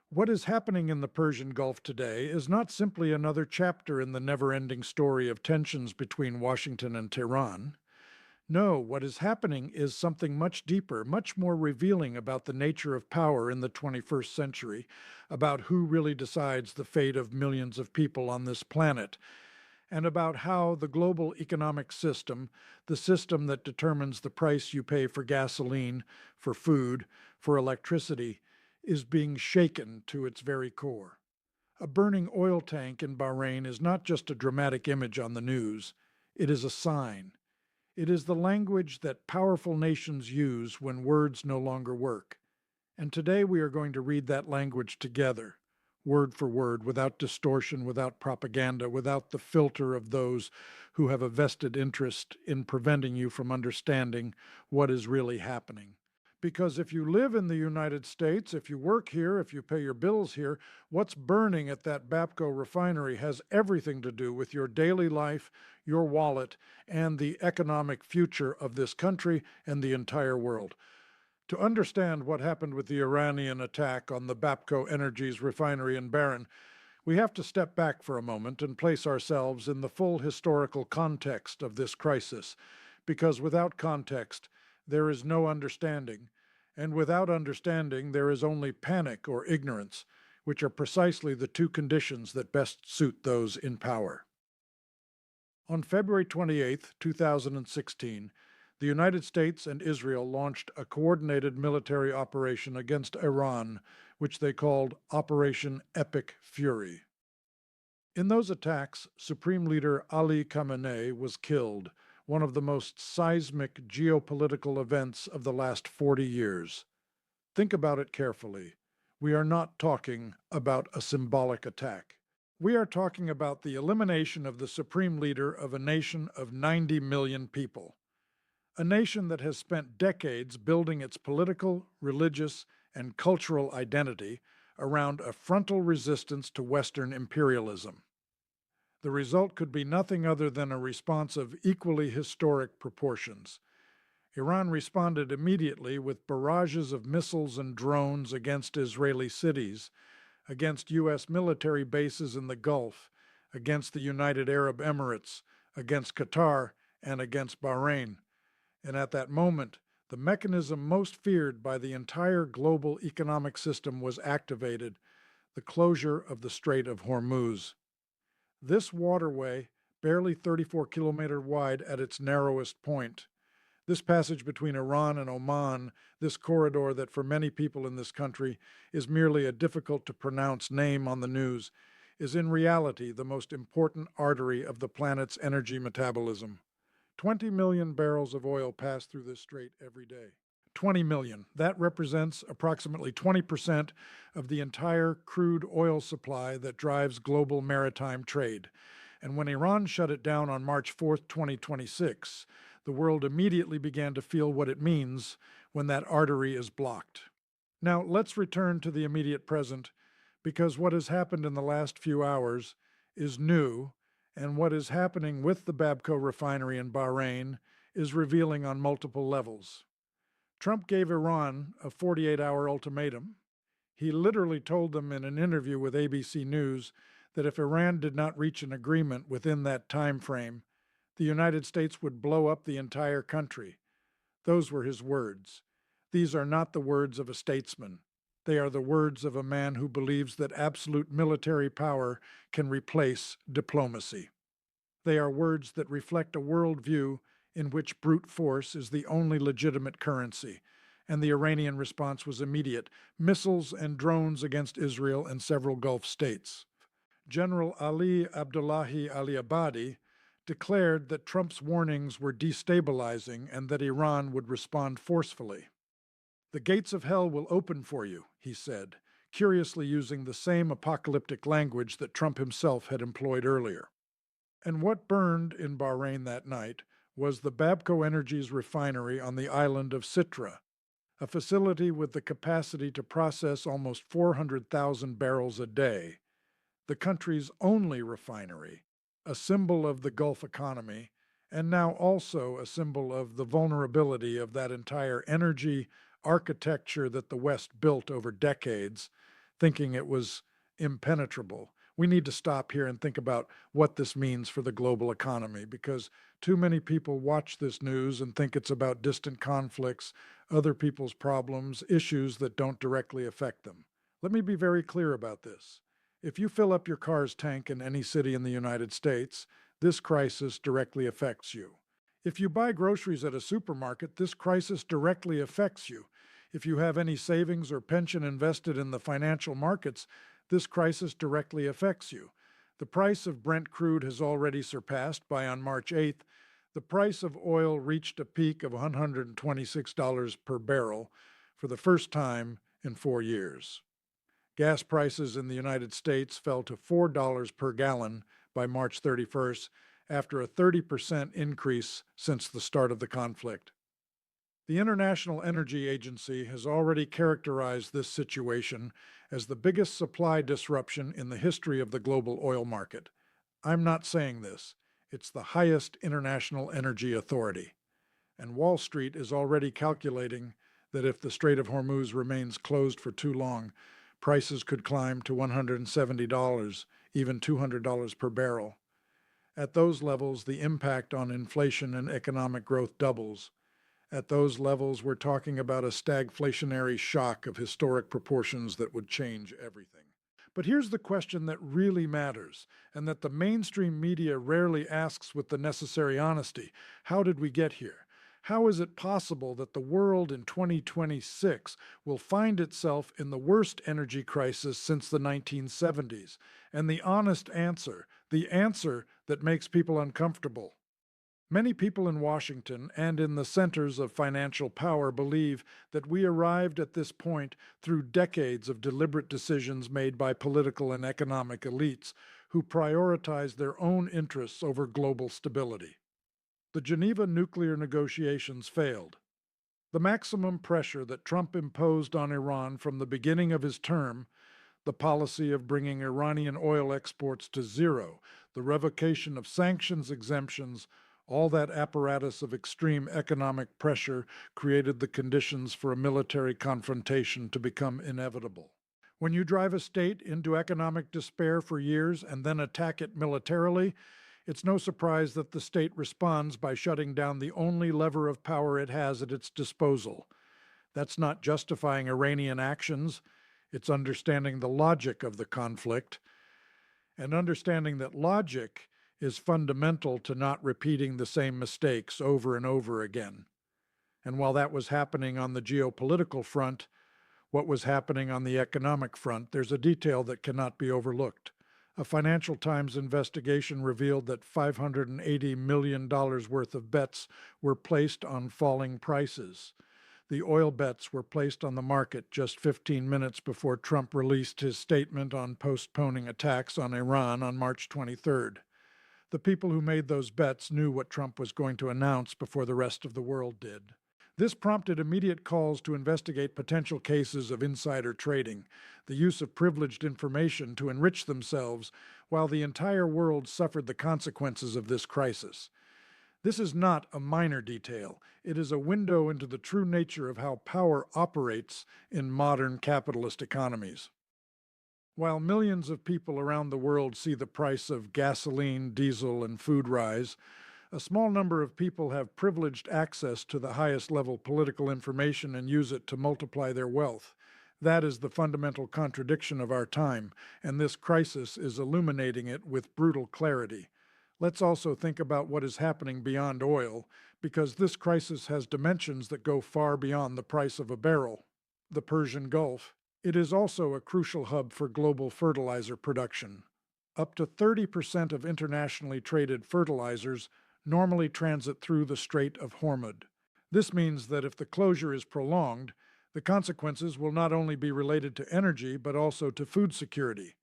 What is happening in the Persian Gulf today is not simply another chapter in the never ending story of tensions between Washington and Tehran. No, what is happening is something much deeper, much more revealing about the nature of power in the 21st century, about who really decides the fate of millions of people on this planet, and about how the global economic system, the system that determines the price you pay for gasoline, for food, for electricity, is being shaken to its very core. A burning oil tank in Bahrain is not just a dramatic image on the news, it is a sign. It is the language that powerful nations use when words no longer work. And today we are going to read that language together, word for word, without distortion, without propaganda, without the filter of those who have a vested interest in preventing you from understanding what is really happening. Because if you live in the United States, if you work here, if you pay your bills here, what's burning at that BAPCO refinery has everything to do with your daily life, your wallet, and the economic future of this country and the entire world. To understand what happened with the Iranian attack on the BAPCO Energy's refinery in Bahrain, we have to step back for a moment and place ourselves in the full historical context of this crisis, because without context, there is no understanding, and without understanding, there is only panic or ignorance, which are precisely the two conditions that best suit those in power. On February 28, 2016, the United States and Israel launched a coordinated military operation against Iran, which they called Operation Epic Fury. In those attacks, Supreme Leader Ali Khamenei was killed, one of the most seismic geopolitical events of the last 40 years. Think about it carefully. We are not talking about a symbolic attack. We are talking about the elimination of the supreme leader of a nation of 90 million people, a nation that has spent decades building its political, religious, and cultural identity around a frontal resistance to Western imperialism. The result could be nothing other than a response of equally historic proportions. Iran responded immediately with barrages of missiles and drones against Israeli cities, against U.S. military bases in the Gulf, against the United Arab Emirates, against Qatar, and against Bahrain. And at that moment, the mechanism most feared by the entire global economic system was activated, the closure of the Strait of Hormuz. This waterway, barely 34-kilometer wide at its narrowest point, this passage between Iran and Oman, this corridor that for many people in this country is merely a difficult to pronounce name on the news, is in reality the most important artery of the planet's energy metabolism. 20 million barrels of oil pass through this strait every day. 20 million. That represents approximately 20% of the entire crude oil supply that drives global maritime trade. And when Iran shut it down on March 4th, 2026, the world immediately began to feel what it means when that artery is blocked. Now, let's return to the immediate present, because what has happened in the last few hours is new, and what is happening with the BAPCO refinery in Bahrain is revealing on multiple levels. Trump gave Iran a 48-hour ultimatum. He literally told them in an interview with ABC News that if Iran did not reach an agreement within that time frame, the United States would blow up the entire country. Those were his words. These are not the words of a statesman. They are the words of a man who believes that absolute military power can replace diplomacy. They are words that reflect a worldview in which brute force is the only legitimate currency, and the Iranian response was immediate: missiles and drones against Israel and several Gulf states. General Ali Abdullahi Ali Abadi declared that Trump's warnings were destabilizing and that Iran would respond forcefully. The gates of hell will open for you, he said, curiously using the same apocalyptic language that Trump himself had employed earlier. And what burned in Bahrain that night was the BAPCO Energy's refinery on the island of Sitra, a facility with the capacity to process almost 400,000 barrels a day, the country's only refinery, a symbol of the Gulf economy, and now also a symbol of the vulnerability of that entire energy architecture that the West built over decades, thinking it was impenetrable. We need to stop here and think about what this means for the global economy because too many people watch this news and think it's about distant conflicts, other people's problems, issues that don't directly affect them. Let me be very clear about this. If you fill up your car's tank in any city in the United States, this crisis directly affects you. If you buy groceries at a supermarket, this crisis directly affects you. If you have any savings or pension invested in the financial markets, this crisis directly affects you. The price of Brent crude has already surpassed, by on March 8th, the price of oil reached a peak of $126 per barrel for the first time in 4 years. Gas prices in the United States fell to $4 per gallon by March 31st after a 30% increase since the start of the conflict. The International Energy Agency has already characterized this situation as the biggest supply disruption in the history of the global oil market. I'm not saying this. It's the highest international energy authority. And Wall Street is already calculating that if the Strait of Hormuz remains closed for too long, prices could climb to $170, even $200 per barrel. At those levels, the impact on inflation and economic growth doubles. At those levels, we're talking about a stagflationary shock of historic proportions that would change everything. But here's the question that really matters, and that the mainstream media rarely asks with the necessary honesty. How did we get here? How is it possible that the world in 2026 will find itself in the worst energy crisis since the 1970s? And the honest answer, the answer that makes people uncomfortable. Many people in Washington and in the centers of financial power believe that we arrived at this point through decades of deliberate decisions made by political and economic elites who prioritize their own interests over global stability. The Geneva nuclear negotiations failed. The maximum pressure that Trump imposed on Iran from the beginning of his term, the policy of bringing Iranian oil exports to zero, the revocation of sanctions exemptions, all that apparatus of extreme economic pressure created the conditions for a military confrontation to become inevitable. When you drive a state into economic despair for years and then attack it militarily, it's no surprise that the state responds by shutting down the only lever of power it has at its disposal. That's not justifying Iranian actions, it's understanding the logic of the conflict, and understanding that logic is fundamental to not repeating the same mistakes over and over again. And while that was happening on the geopolitical front, what was happening on the economic front, there's a detail that cannot be overlooked. A Financial Times investigation revealed that $580 million worth of bets were placed on falling prices. The oil bets were placed on the market just 15 minutes before Trump released his statement on postponing attacks on Iran on March 23rd. The people who made those bets knew what Trump was going to announce before the rest of the world did. This prompted immediate calls to investigate potential cases of insider trading, the use of privileged information to enrich themselves, while the entire world suffered the consequences of this crisis. This is not a minor detail. It is a window into the true nature of how power operates in modern capitalist economies. While millions of people around the world see the price of gasoline, diesel, and food rise, a small number of people have privileged access to the highest level political information and use it to multiply their wealth. That is the fundamental contradiction of our time, and this crisis is illuminating it with brutal clarity. Let's also think about what is happening beyond oil, because this crisis has dimensions that go far beyond the price of a barrel. The Persian Gulf. It is also a crucial hub for global fertilizer production. Up to 30% of internationally traded fertilizers normally transit through the Strait of Hormuz. This means that if the closure is prolonged, the consequences will not only be related to energy but also to food security.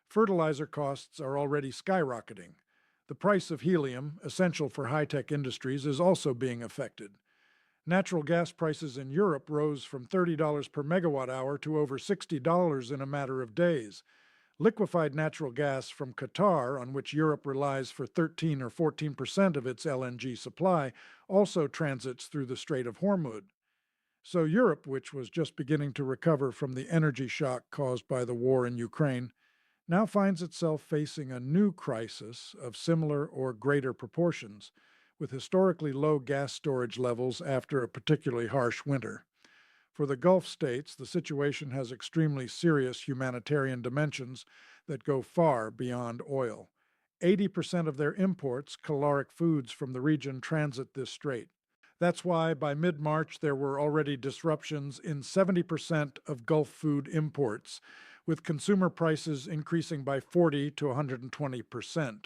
Fertilizer costs are already skyrocketing. The price of helium, essential for high-tech industries, is also being affected. Natural gas prices in Europe rose from $30 per megawatt hour to over $60 in a matter of days. Liquefied natural gas from Qatar, on which Europe relies for 13 or 14% of its LNG supply, also transits through the Strait of Hormuz. So, Europe, which was just beginning to recover from the energy shock caused by the war in Ukraine, now finds itself facing a new crisis of similar or greater proportions, with historically low gas storage levels after a particularly harsh winter. For the Gulf states, the situation has extremely serious humanitarian dimensions that go far beyond oil. 80% of their imports, caloric foods from the region, transit this strait. That's why by mid March there were already disruptions in 70% of Gulf food imports, with consumer prices increasing by 40 to 120%.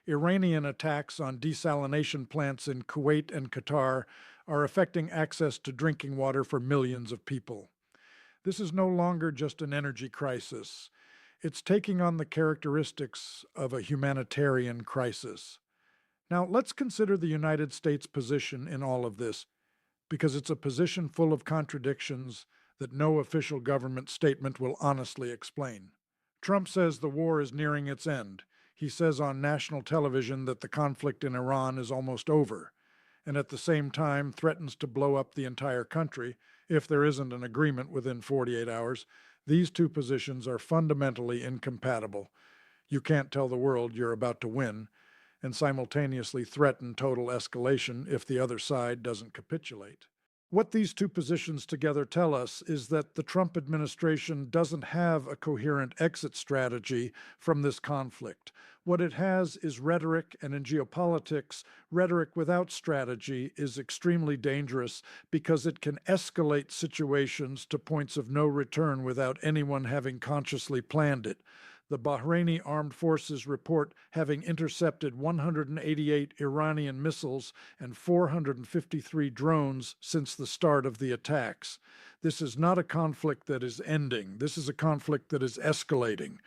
Iranian attacks on desalination plants in Kuwait and Qatar are affecting access to drinking water for millions of people. This is no longer just an energy crisis, it's taking on the characteristics of a humanitarian crisis. Now, let's consider the United States' position in all of this, because it's a position full of contradictions that no official government statement will honestly explain. Trump says the war is nearing its end. He says on national television that the conflict in Iran is almost over, and at the same time threatens to blow up the entire country if there isn't an agreement within 48 hours. These two positions are fundamentally incompatible. You can't tell the world you're about to win and simultaneously threaten total escalation if the other side doesn't capitulate. What these two positions together tell us is that the Trump administration doesn't have a coherent exit strategy from this conflict. What it has is rhetoric, and in geopolitics, rhetoric without strategy is extremely dangerous because it can escalate situations to points of no return without anyone having consciously planned it. The Bahraini armed forces report having intercepted 188 Iranian missiles and 453 drones since the start of the attacks. This is not a conflict that is ending. This is a conflict that is escalating.